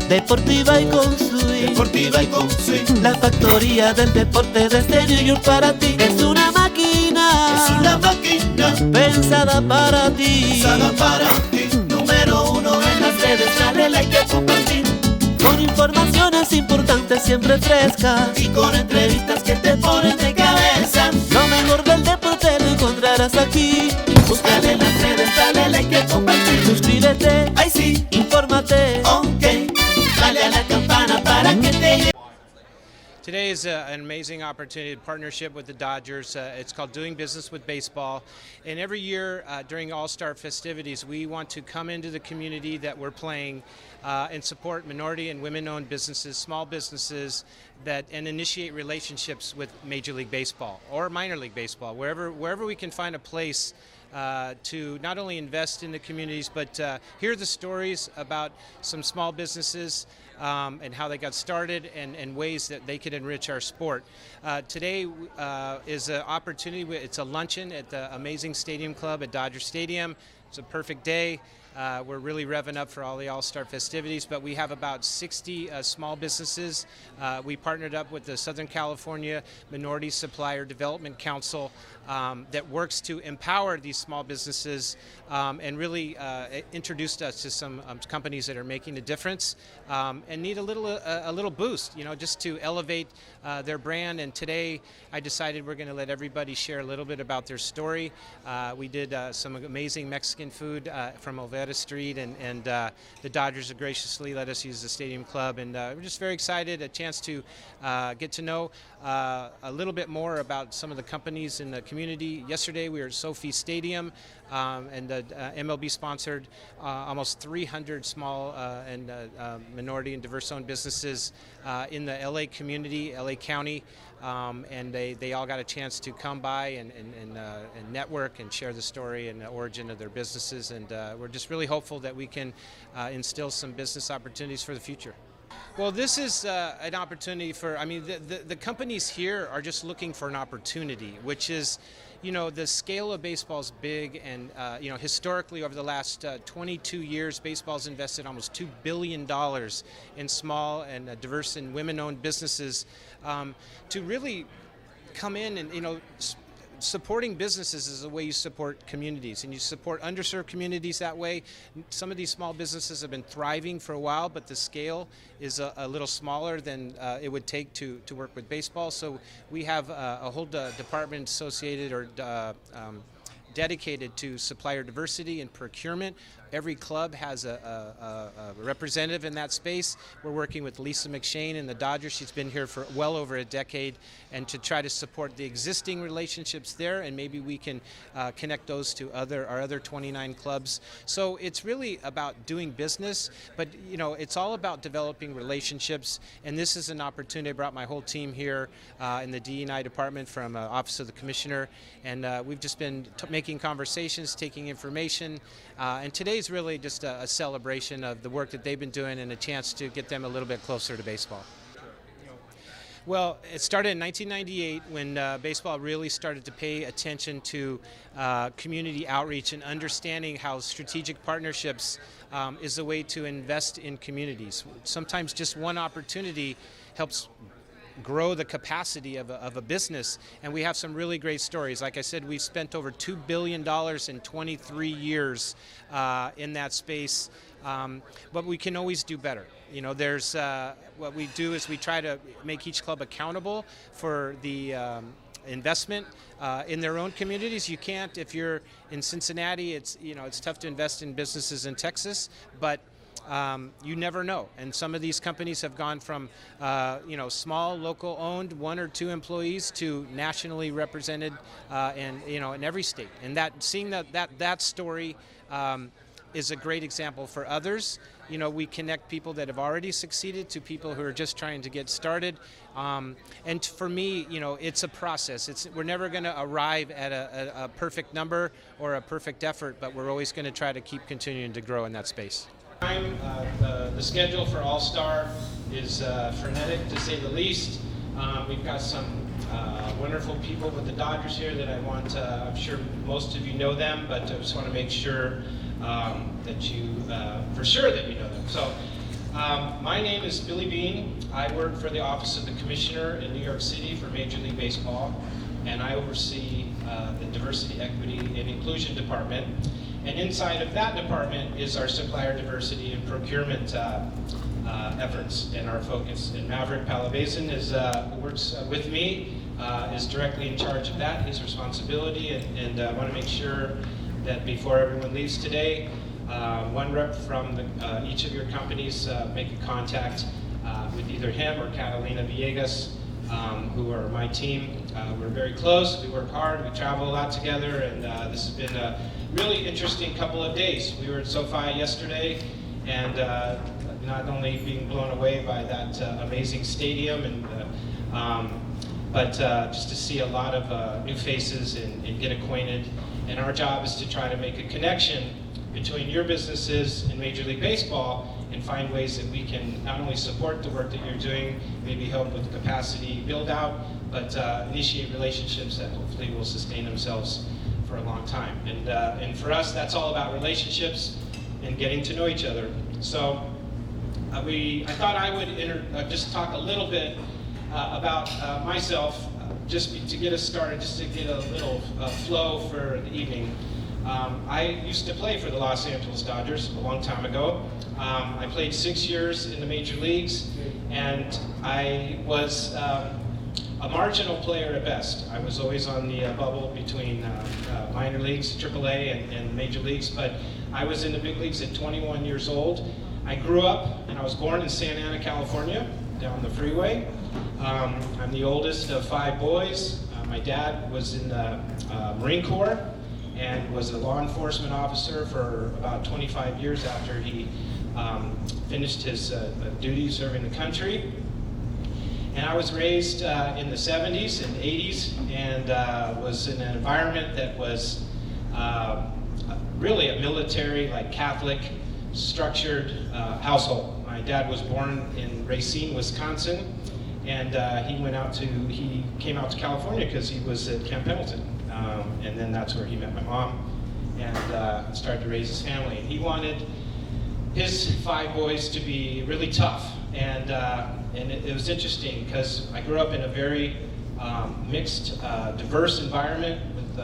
Deportiva y con swing. Deportiva y con swing. La factoría del deporte desde New York para ti. Es una máquina. Es una máquina Pensada para ti. pensada para ti. Número uno en las redes, dale like y compartir. Con informaciones importantes siempre frescas. Y con entrevistas que te ponen de cabeza. Lo mejor del deporte lo encontrarás aquí. Búscale en las redes, dale like y compartir. Suscríbete, Ay sí, infórmate. ok. Dale a la campana para que te llegue. Today is an amazing opportunity, partnership with the Dodgers. It's called Doing Business with Baseball. And every year during All-Star festivities, we want to come into the community that we're playing and support minority and women-owned businesses, small businesses, and initiate relationships with Major League Baseball or minor league baseball, wherever we can find a place to not only invest in the communities, but hear the stories about some small businesses and how they got started and ways that they could enrich our sport. Today is an opportunity. It's a luncheon at the amazing Stadium Club at Dodger Stadium. It's a perfect day. We're really revving up for all the All-Star festivities, but we have about 60 small businesses. We partnered up with the Southern California Minority Supplier Development Council that works to empower these small businesses and really introduced us to some companies that are making a difference and need a little boost, just to elevate their brand. And today I decided we're going to let everybody share a little bit about their story. We did some amazing Mexican food from Olvera Street, and the Dodgers have graciously let us use the Stadium Club, and we're just very excited, a chance to get to know a little bit more about some of the companies in the community. Yesterday we were at Sophie Stadium, and the MLB sponsored almost 300 small and minority and diverse-owned businesses in the LA community, LA County, and they all got a chance to come by and network and share the story and the origin of their businesses, and we're just really hopeful that we can instill some business opportunities for the future. Well, this is an opportunity for, the companies here are just looking for an opportunity, which is, the scale of baseball is big, and, historically over the last 22 years, baseball's invested almost $2 billion in small and diverse and women-owned businesses to really come in and, supporting businesses is the way you support communities, and you support underserved communities that way. Some of these small businesses have been thriving for a while, but the scale is a little smaller than it would take to work with baseball. So we have a whole department associated or dedicated to supplier diversity and procurement. Every club has a representative in that space. We're working with Lisa McShane in the Dodgers. She's been here for well over a decade, and to try to support the existing relationships there, and maybe we can connect those to our other 29 clubs. So it's really about doing business, but it's all about developing relationships, and this is an opportunity. I brought my whole team here in the DE&I department from Office of the Commissioner, and we've just been making conversations, taking information, and today's really just a celebration of the work that they've been doing and a chance to get them a little bit closer to baseball. Well, it started in 1998 when baseball really started to pay attention to community outreach and understanding how strategic partnerships is a way to invest in communities. Sometimes just one opportunity helps grow the capacity of a business, and we have some really great stories. Like I said, we've spent over $2 billion in 23 years in that space, but we can always do better. There's what we do is we try to make each club accountable for the investment in their own communities. You can't, if you're in Cincinnati, it's tough to invest in businesses in Texas, but you never know, and some of these companies have gone from small local owned 1 or 2 employees to nationally represented in every state, and seeing that story is a great example for others. We connect people that have already succeeded to people who are just trying to get started, and for me, it's a process. We're never going to arrive at a perfect number or a perfect effort, but we're always going to try to keep continuing to grow in that space. The schedule for All-Star is frenetic, to say the least. We've got some wonderful people with the Dodgers here that I want I'm sure most of you know them, but I just want to make sure that you know them. So My name is Billy Bean. I work for the Office of the Commissioner in New York City for Major League Baseball, and I oversee the Diversity, Equity, and Inclusion Department. And inside of that department is our supplier diversity and procurement efforts and our focus. And Maverick Palavazin who works with me, is directly in charge of that, his responsibility, and I want to make sure that before everyone leaves today, one rep from each of your companies make a contact with either him or Catalina Villegas, who are my team. We're very close, we work hard, we travel a lot together, and this has been a really interesting couple of days. We were at SoFi yesterday, and not only being blown away by that amazing stadium, but just to see a lot of new faces and get acquainted. And our job is to try to make a connection between your businesses and Major League Baseball and find ways that we can not only support the work that you're doing, maybe help with capacity build out, but initiate relationships that hopefully will sustain themselves for a long time. And for us, that's all about relationships and getting to know each other. So I thought I would just talk a little bit about myself, just to get us started, just to get a little flow for the evening. I used to play for the Los Angeles Dodgers a long time ago. I played 6 years in the major leagues, and I was a marginal player at best. I was always on the bubble between minor leagues, AAA, and major leagues, but I was in the big leagues at 21 years old. I grew up, and I was born in Santa Ana, California, down the freeway. I'm the oldest of 5 boys. My dad was in the Marine Corps and was a law enforcement officer for about 25 years after he finished his duty serving the country. And I was raised in the 70s and 80s, and was in an environment that was really a military, like Catholic, structured household. My dad was born in Racine, Wisconsin, and he came out to California because he was at Camp Pendleton. And then that's where he met my mom and started to raise his family. And he wanted his 5 boys to be really tough. And it was interesting because I grew up in a very mixed, diverse environment with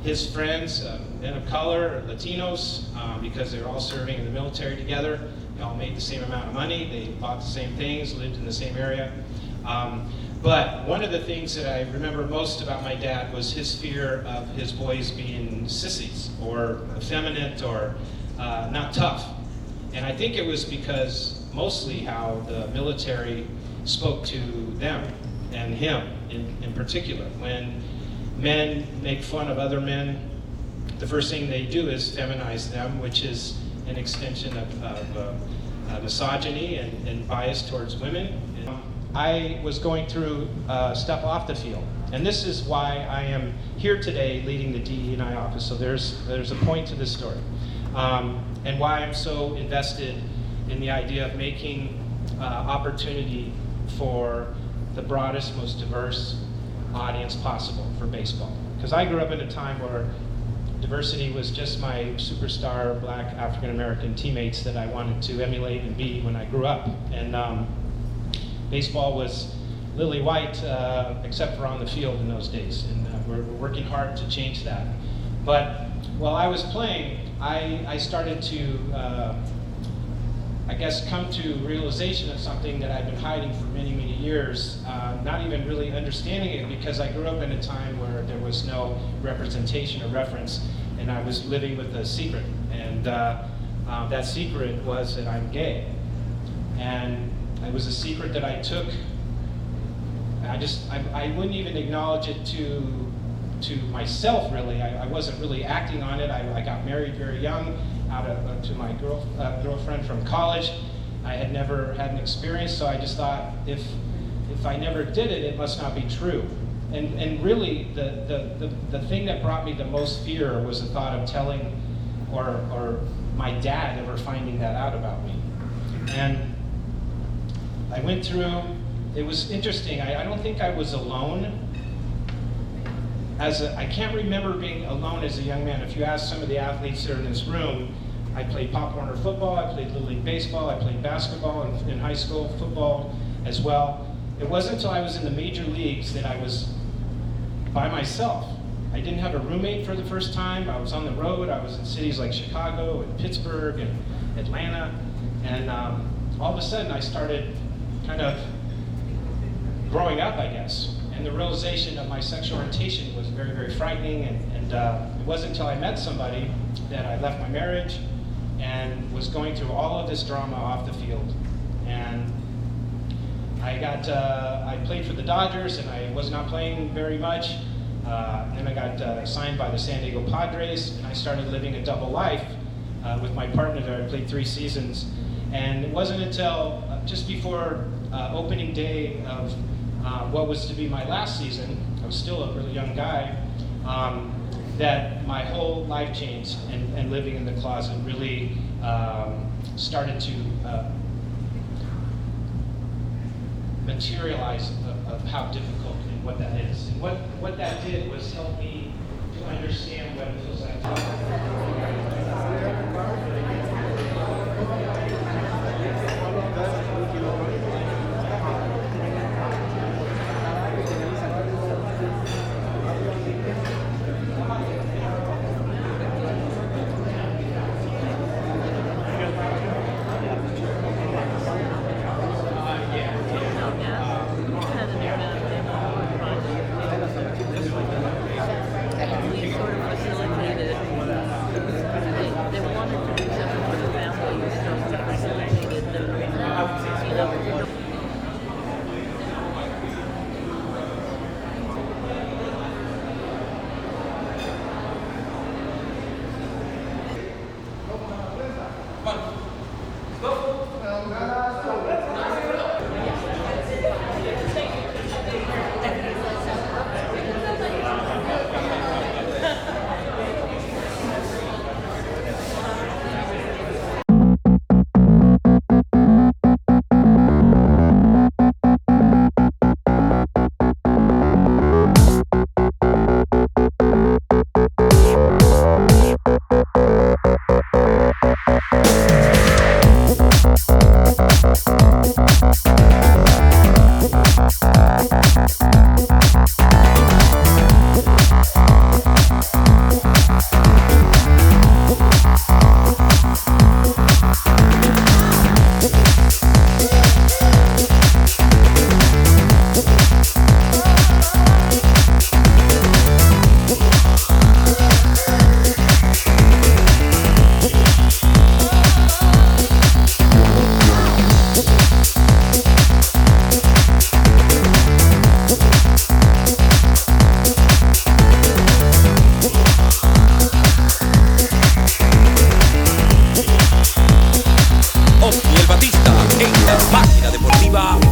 his friends, men of color, Latinos, because they were all serving in the military together. They all made the same amount of money, they bought the same things, lived in the same area. But one of the things that I remember most about my dad was his fear of his boys being sissies or effeminate or not tough. And I think it was because mostly how the military spoke to them and him in particular. When men make fun of other men, the first thing they do is feminize them, which is an extension of misogyny and bias towards women. I was going through stuff off the field, and this is why I am here today leading the DE&I office. So there's a point to this story, and why I'm so invested in the idea of making opportunity for the broadest, most diverse audience possible for baseball. Because I grew up in a time where diversity was just my superstar Black African American teammates that I wanted to emulate and be when I grew up. And baseball was lily white, except for on the field in those days, and we're working hard to change that. But while I was playing, I started to, I guess, come to realization of something that I've been hiding for many, many years, not even really understanding it, because I grew up in a time where there was no representation or reference, and I was living with a secret, and that secret was that I'm gay. And it was a secret that I took. I wouldn't even acknowledge it to myself, really. I wasn't really acting on it. I got married very young to my girlfriend from college. I had never had an experience, so I just thought, if I never did it, it must not be true. And really, the thing that brought me the most fear was the thought of telling or my dad ever finding that out about me. And I went through, it was interesting. I don't think I was alone. I can't remember being alone as a young man. If you ask some of the athletes that are in this room, I played Pop Warner football, I played Little League baseball, I played basketball in high school, football as well. It wasn't until I was in the major leagues that I was by myself. I didn't have a roommate for the first time. I was on the road. I was in cities like Chicago and Pittsburgh and Atlanta. And all of a sudden I started kind of growing up, I guess. And the realization of my sexual orientation was very, very frightening. And it wasn't until I met somebody that I left my marriage and was going through all of this drama off the field. And I played for the Dodgers, and I was not playing very much. Then I got signed by the San Diego Padres, and I started living a double life with my partner there. I played 3 seasons. And it wasn't until just before opening day of what was to be my last season, I was still a really young guy, that my whole life changed, and living in the closet really started to materialize of how difficult and what that is. And what that did was help me to understand what it feels like. Máquina Deportiva